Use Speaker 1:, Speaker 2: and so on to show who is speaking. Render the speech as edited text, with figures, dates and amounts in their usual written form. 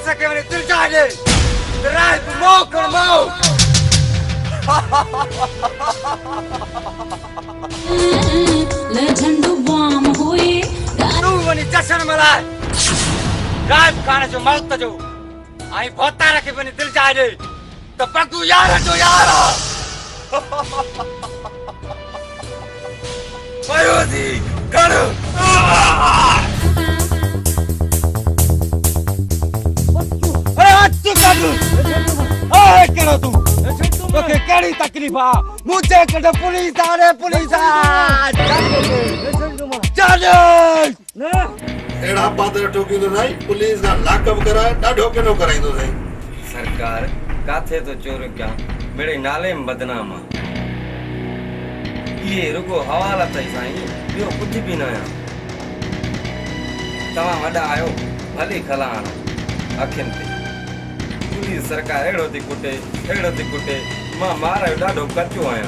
Speaker 1: सके वने दिल जाने रात मौक और मौक
Speaker 2: ले झंडू वाम होए
Speaker 1: तू वनी जश्न मलाए रात खाने जो मौत जो आई भोता रखे वनी दिल जाने तो पक्कू यार जो यार मयूसी करो अरे अच्छी कर ओए करो तू तो के केड़ी तकलीफ आ मुझे कदे पुलिस आ रे पुलिस आ चलो
Speaker 3: एड़ा पात्र ठोकी तो नहीं पुलिस का लाकअप करा डाढो केनो कराइंदो सही
Speaker 4: सरकार काथे तो चोर क्या मेरे नाले में बदनाम आ ये रुको हवाला तई साईं यो कुछ भी ना आया तवा वडा आयो भली खलाण अखिन ते पुलिस सरकार एड़ो थी कुटे मां मारा डाढो कचो आया